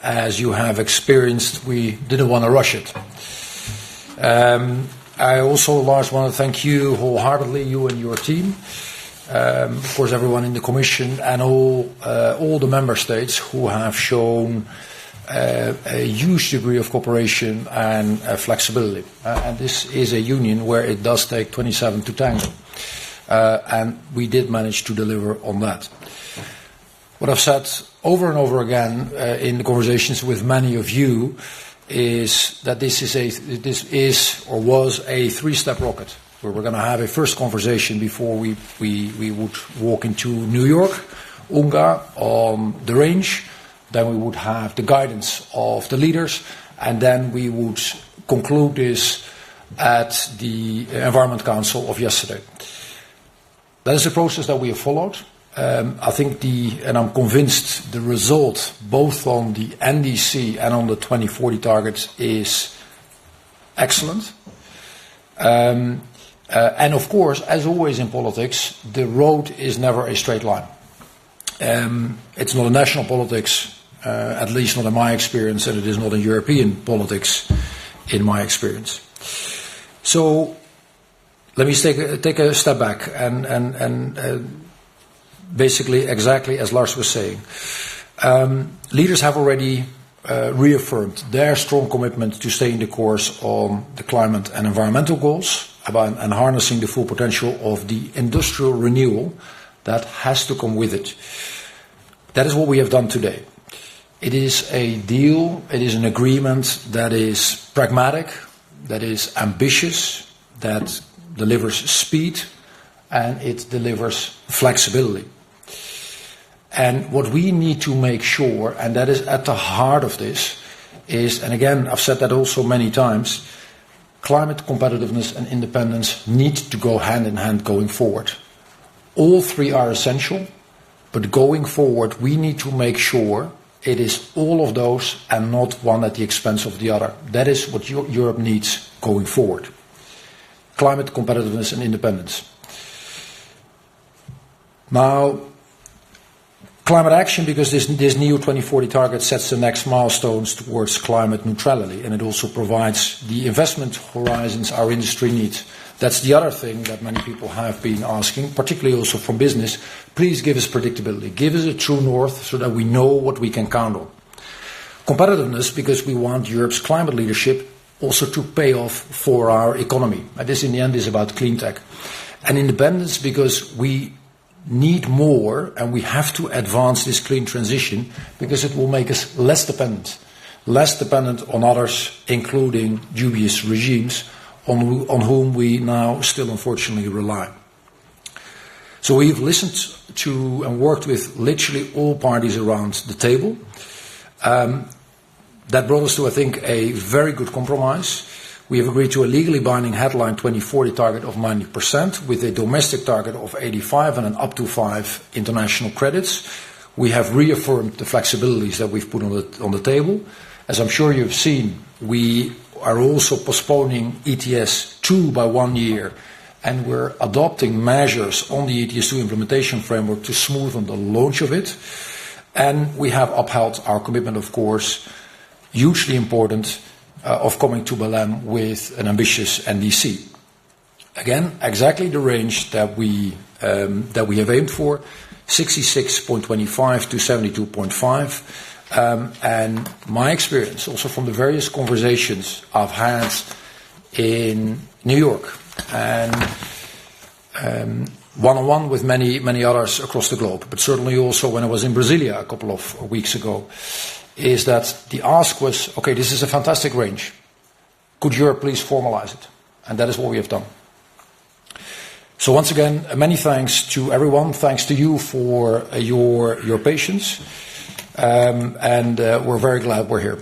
as you have experienced, we didn't want to rush it. I also, Lars, want to thank you wholeheartedly, you and your team. Of course, everyone in the Commission and all the member states who have shown a huge degree of cooperation and flexibility. And this is a union where it does take 27 to tango. And we did manage to deliver on that. What I've said over and over again in the conversations with many of you is that this is or was a three-step rocket, where we're going to have a first conversation before we would walk into New York, UNGA, on the range. Then we would have the guidance of the leaders, and then we would conclude this at the Environment Council of yesterday. That is a process that we have followed. I think and I'm convinced the result, both on the NDC and on the 2040 targets, is excellent. And of course, as always in politics, the road is never a straight line. It's not a national politics, at least not in my experience, and it is not in European politics in my experience. So let me take a step back and basically exactly as Lars was saying. Leaders have already reaffirmed their strong commitment to stay in the course on the climate and environmental goals and harnessing the full potential of the industrial renewal that has to come with it. That is what we have done today. It is a deal, it is an agreement that is pragmatic, that is ambitious, that delivers speed, and it delivers flexibility. And what we need to make sure, and that is at the heart of this, is, and again, I've said that also many times, climate competitiveness and independence need to go hand in hand going forward. All three are essential, but going forward, we need to make sure it is all of those and not one at the expense of the other. That is what Europe needs going forward. Climate competitiveness and independence. Now, climate action, because this new 2040 target sets the next milestones towards climate neutrality, and it also provides the investment horizons our industry needs. That's the other thing that many people have been asking, particularly also from business. Please give us predictability. Give us a true north so that we know what we can count on. Competitiveness, because we want Europe's climate leadership also to pay off for our economy. And this in the end is about clean tech. And independence, because we need more and we have to advance this clean transition because it will make us less dependent on others, including dubious regimes on whom we now still unfortunately rely. So we've listened to and worked with literally all parties around the table. That brought us to, I think, a very good compromise. We have agreed to a legally binding headline 2040 target of 90% with a domestic target of 85 and an up to 5 international credits. We have reaffirmed the flexibilities that we've put on the table. As I'm sure you've seen, we are also postponing ETS 2 by 1 year, and we're adopting measures on the ETS 2 implementation framework to smoothen the launch of it. And we have upheld our commitment, of course, hugely important, of coming to Belém with an ambitious NDC. Again, exactly the range that we have aimed for, 66.25 to 72.5. And my experience, also from the various conversations I've had in New York and one-on-one with many others across the globe, but certainly also when I was in Brasilia a couple of weeks ago, is that the ask was, okay, this is a fantastic range. Could Europe please formalize it? And that is what we have done. So once again, many thanks to everyone. Thanks to you for your patience. And we're very glad we're here.